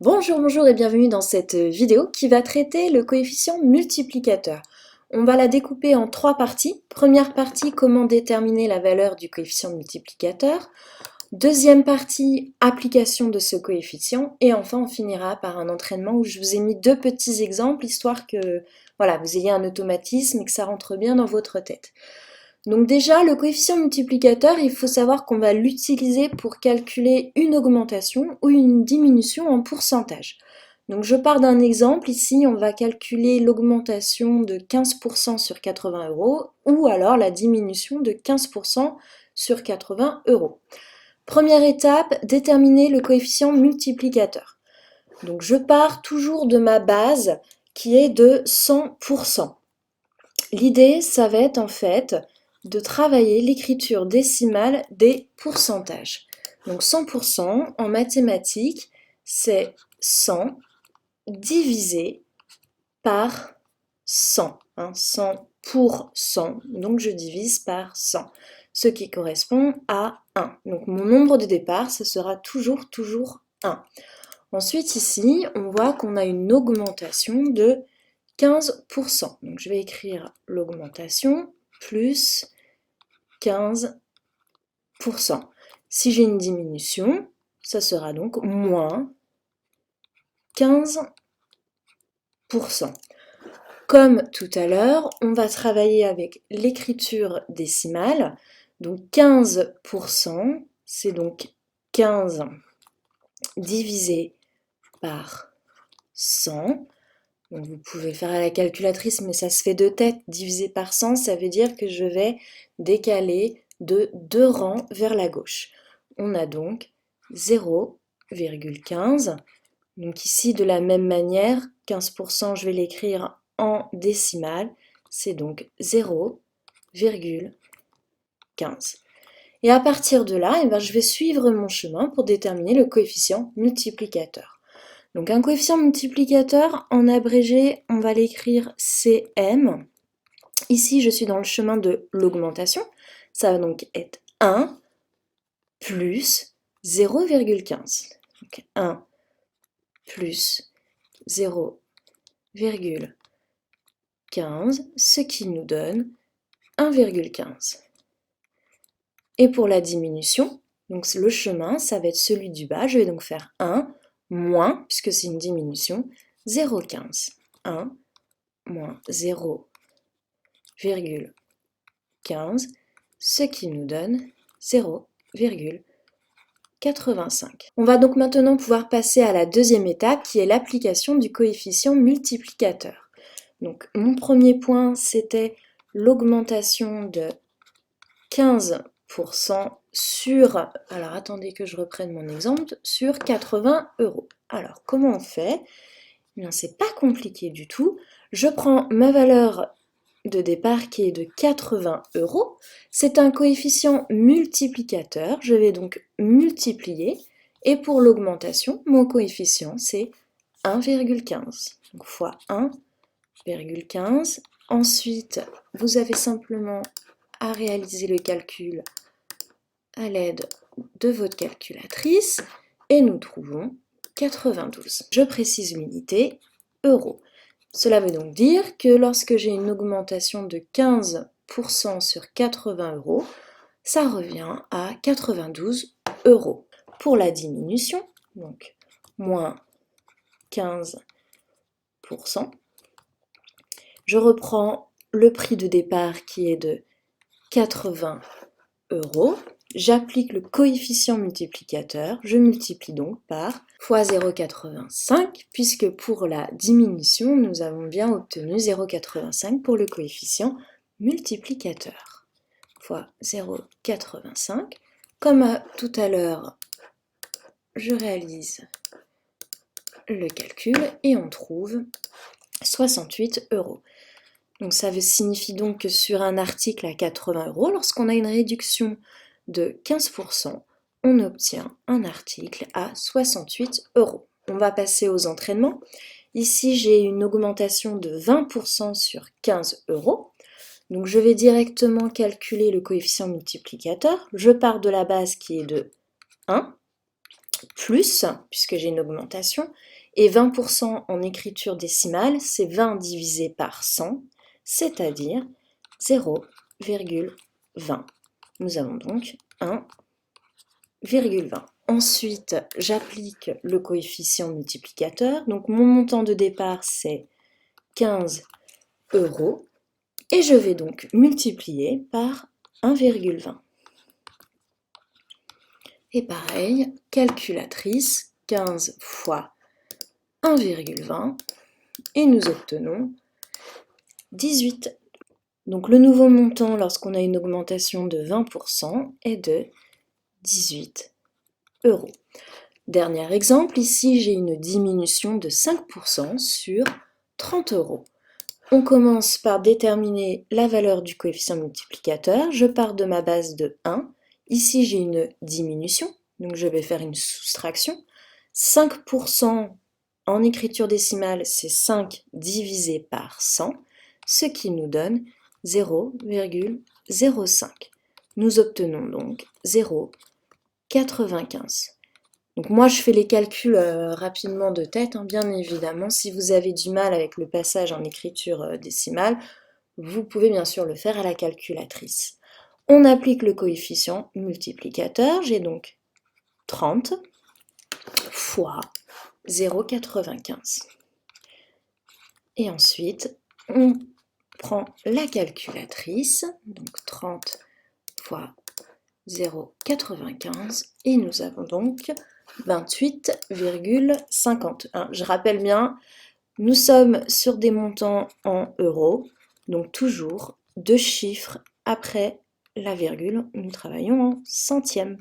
Bonjour et bienvenue dans cette vidéo qui va traiter le coefficient multiplicateur. On va la découper en trois parties. Première partie, comment déterminer la valeur du coefficient multiplicateur. Deuxième partie, application de ce coefficient. Et enfin, on finira par un entraînement où je vous ai mis deux petits exemples, histoire que voilà, vous ayez un automatisme et que ça rentre bien dans votre tête. Donc déjà, le coefficient multiplicateur, il faut savoir qu'on va l'utiliser pour calculer une augmentation ou une diminution en pourcentage. Donc je pars d'un exemple, ici on va calculer l'augmentation de 15% sur 80 € ou alors la diminution de 15% sur 80 €. Première étape, déterminer le coefficient multiplicateur. Donc je pars toujours de ma base qui est de 100%. L'idée, ça va être en fait de travailler l'écriture décimale des pourcentages. Donc 100% en mathématiques, c'est 100 divisé par 100. 100 pour 100, donc je divise par 100, ce qui correspond à 1. Donc mon nombre de départ, ce sera toujours 1. Ensuite ici, on voit qu'on a une augmentation de 15%. Donc je vais écrire l'augmentation plus 15%. Si j'ai une diminution, ça sera donc moins 15%. Comme tout à l'heure, on va travailler avec l'écriture décimale. Donc 15%, c'est donc 15 divisé par 100. Donc vous pouvez faire à la calculatrice, mais ça se fait de tête. Divisé par 100, ça veut dire que je vais décaler de 2 rangs vers la gauche. On a donc 0,15. Donc ici, de la même manière, 15%, je vais l'écrire en décimale. C'est donc 0,15. Et à partir de là, je vais suivre mon chemin pour déterminer le coefficient multiplicateur. Donc un coefficient multiplicateur, en abrégé, on va l'écrire CM. Ici, je suis dans le chemin de l'augmentation. Ça va donc être 1 plus 0,15. Donc 1 plus 0,15, ce qui nous donne 1,15. Et pour la diminution, donc le chemin, ça va être celui du bas. Je vais donc faire 1 moins, puisque c'est une diminution, 0,15. 1 moins 0,15, ce qui nous donne 0,85. On va donc maintenant pouvoir passer à la deuxième étape qui est l'application du coefficient multiplicateur. Donc mon premier point, c'était l'augmentation de 15% sur, alors attendez que je reprenne mon exemple, sur 80 €. Alors comment on fait? Eh bien c'est pas compliqué du tout. Je prends ma valeur de départ qui est de 80 €. C'est un coefficient multiplicateur. Je vais donc multiplier. Et pour l'augmentation, mon coefficient c'est 1,15. Donc fois 1,15. Ensuite, vous avez simplement à réaliser le calcul à l'aide de votre calculatrice et nous trouvons 92. Je précise l'unité, euros. Cela veut donc dire que lorsque j'ai une augmentation de 15% sur 80 €, ça revient à 92 €. Pour la diminution, donc moins 15%, je reprends le prix de départ qui est de 80 €. J'applique le coefficient multiplicateur, je multiplie donc par fois 0,85, puisque pour la diminution, nous avons bien obtenu 0,85 pour le coefficient multiplicateur. Fois 0,85. Comme tout à l'heure, je réalise le calcul et on trouve 68 €. Donc ça signifie donc que sur un article à 80 €, lorsqu'on a une réduction de 15%, on obtient un article à 68 €. On va passer aux entraînements. Ici, j'ai une augmentation de 20% sur 15 €. Donc je vais directement calculer le coefficient multiplicateur. Je pars de la base qui est de 1, plus, puisque j'ai une augmentation, et 20% en écriture décimale, c'est 20 divisé par 100, c'est-à-dire 0,20. Nous avons donc 1,20. Ensuite, j'applique le coefficient multiplicateur. Donc mon montant de départ, c'est 15 euros. Et je vais donc multiplier par 1,20. Et pareil, calculatrice, 15 fois 1,20. Et nous obtenons 18. Donc le nouveau montant lorsqu'on a une augmentation de 20% est de 18 euros. Dernier exemple, ici j'ai une diminution de 5% sur 30 euros. On commence par déterminer la valeur du coefficient multiplicateur. Je pars de ma base de 1. Ici j'ai une diminution, donc je vais faire une soustraction. 5% en écriture décimale, c'est 5 divisé par 100, ce qui nous donne 0,05. Nous obtenons donc 0,95. Donc moi je fais les calculs rapidement de tête, bien évidemment. Si vous avez du mal avec le passage en écriture décimale, vous pouvez bien sûr le faire à la calculatrice. On applique le coefficient multiplicateur, j'ai donc 30 fois 0,95. Et ensuite, on prend la calculatrice, donc 30 fois 0,95, et nous avons donc 28,51. Je rappelle bien, nous sommes sur des montants en euros, donc toujours deux chiffres après la virgule, nous travaillons en centièmes.